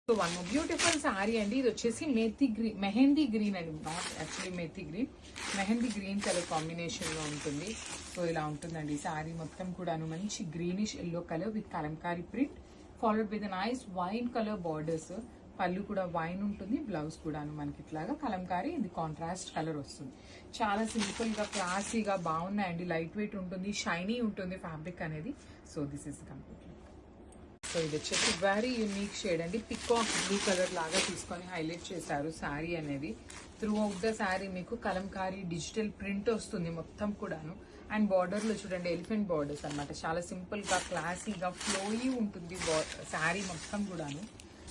So one more beautiful sari అండి. ఇది వచ్చేసి మెహందీ గ్రీన్ అండి, not actually methi green, mehndi green colour combination లో ఉంటుంది. సో ఇలా ఉంటుందండి సారీ మొత్తం కూడాను. మంచి greenish yellow colour with Kalamkari print followed with nice wine colour borders. పళ్ళు కూడా వైన్ ఉంటుంది, బ్లౌజ్ కూడాను మనకి ఇట్లాగా కలంకారీ, ఇది కాంట్రాస్ట్ కలర్ వస్తుంది. చాలా సింపుల్ గా క్లాసీగా బాగున్నాయండి. లైట్ వెయిట్ ఉంటుంది, షైనీ ఉంటుంది ఫ్యాబ్రిక్ అనేది. So this is complete. So ఇది వచ్చేసి వెరీ యూనిక్ షేడ్ అండి. పికాక్ బ్లూ కలర్ లాగా తీసుకొని హైలైట్ చేశారు శారీ అనేది. త్రూ అవుట్ ద శారీ మీకు కలంకారీ డిజిటల్ ప్రింట్ వస్తుంది మొత్తం కూడాను. అండ్ బార్డర్ లో చూడండి ఎలిఫెంట్ బార్డర్స్ అనమాట. చాలా సింపుల్ గా క్లాసీగా ఫ్లోయీ ఉంటుంది శారీ మొత్తం కూడాను.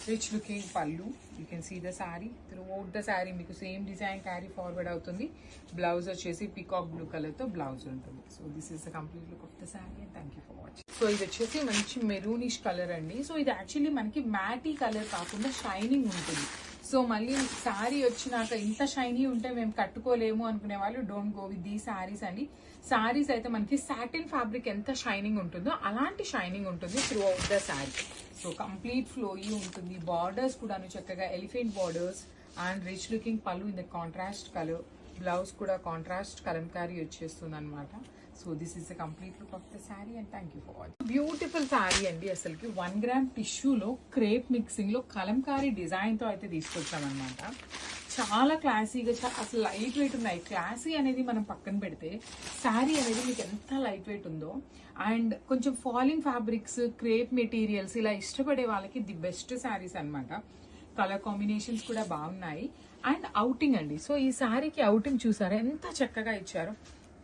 రిచ్ లుకింగ్ పళ్ళు, you can see the sari. Throughout the sari మీకు సేమ్ డిజైన్ క్యారీ ఫార్వర్డ్ అవుతుంది. బ్లౌజ్ వచ్చేసి పికాక్ బ్లూ కలర్ తో బ్లౌజ్ ఉంటుంది. So this is the complete look of the sari and thank you for watching. So ఇది వచ్చేసి మంచి maroonish colour అండి. So ఇది యాక్చువల్లీ మనకి మ్యాటీ కలర్ కాకుండా షైనింగ్ ఉంటుంది. సో మళ్ళీ శారీ వచ్చినాక ఇంత షైనీ ఉంటే మేము కట్టుకోలేము అనుకునే వాళ్ళు డోంట్ గో విత్ దీ శారీస్ అండి. శారీస్ అయితే మనకి సాటిన్ ఫ్యాబ్రిక్ ఎంత షైనింగ్ ఉంటుందో అలాంటి షైనింగ్ ఉంటుంది throughout the sari. So complete flowy ఉంటుంది. బార్డర్స్ కూడాను చక్కగా elephant borders and rich looking పళ్ళు in the contrast colour. Blouse కూడా కాంట్రాస్ట్ కలంకారీ వచ్చేస్తుంది అనమాట. So this is the complete look of the sari and thank you for watching. Beautiful sari అండి. అసలుకి 1 gram టిష్యూలో క్రేప్ మిక్సింగ్ లో కలంకారీ డిజైన్ తో అయితే తీసుకొచ్చామన్నమాట. చాలా క్లాసీగా, అసలు లైట్ వెయిట్ ఉన్నాయి. క్లాసీ అనేది మనం పక్కన పెడితే శారీ అనేది మీకు ఎంత లైట్ వెయిట్ ఉందో, అండ్ కొంచెం ఫాలింగ్ ఫ్యాబ్రిక్స్, క్రేప్ మెటీరియల్స్ ఇలా ఇష్టపడే వాళ్ళకి ది బెస్ట్ శారీస్ అనమాట. కలర్ కాంబినేషన్స్ కూడా బాగున్నాయి. అండ్ అవుటింగ్ అండి. సో ఈ శారీకి అవుటింగ్ చూసారా ఎంత చక్కగా ఇచ్చారో.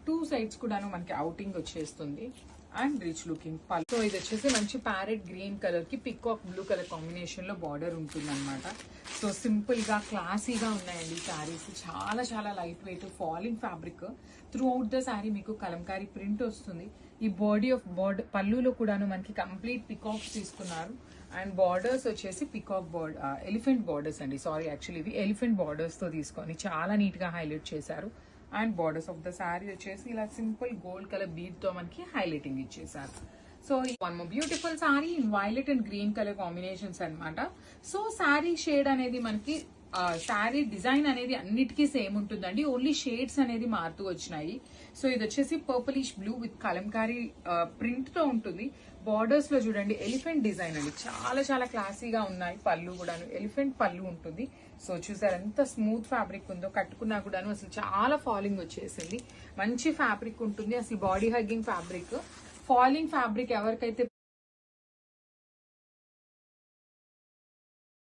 2 సైడ్స్ కూడాను మనకి అవుటింగ్ వచ్చేస్తుంది అండ్ రిచ్ లుకింగ్ పళ్ళు. సో ఇది వచ్చేసి మంచి ప్యారెట్ గ్రీన్ కలర్ కి పికాక్ బ్లూ కలర్ కాంబినేషన్ లో బార్డర్ ఉంటుంది అనమాట. సో సింపుల్ గా క్లాసీగా ఉన్నాయండి శారీస్. చాలా చాలా light weight falling fabric. Through out the sari మీకు కలంకారీ ప్రింట్ వస్తుంది. ఈ బాడీ ఆఫ్ బార్డర్ పళ్ళులో కూడాను మనకి కంప్లీట్ పికాక్స్ తీసుకున్నారు. అండ్ బార్డర్స్ వచ్చేసి పికాక్ ఎలిఫెంట్ బార్డర్స్ అండి. సారీ, యాక్చువల్లీ ఇవి ఎలిఫెంట్ బార్డర్స్ తో తీసుకొని చాలా నీట్ గా హైలైట్ చేశారు. And borders of the sari వచ్చేసి ఇలా సింపుల్ గోల్డ్ కలర్ బీడ్ తో మనకి హైలైటింగ్ ఇచ్చేసారు. So one more beautiful sari in violet and green colour combinations అనమాట. సో శారీ షేడ్ అనేది మనకి శారీ డిజైన్ అనేది అన్నిటికీ సేమ్ ఉంటుందండి. ఓన్లీ షేడ్స్ అనేది మారుతూ వచ్చినాయి. సో ఇది వచ్చేసి purplish blue with Kalamkari print తో ఉంటుంది. బార్డర్స్ లో చూడండి ఎలిఫెంట్ డిజైన్ అండి. చాలా చాలా క్లాసీగా ఉన్నాయి. పళ్ళు కూడాను ఎలిఫెంట్ పళ్ళు ఉంటుంది. సో చూసారు ఎంత స్మూత్ ఫ్యాబ్రిక్ ఉందో. కట్టుకున్నా కూడాను అసలు చాలా ఫాలింగ్ వచ్చేసింది. మంచి ఫ్యాబ్రిక్ ఉంటుంది. అసలు body hugging fabric. Falling fabric ఎవరికైతే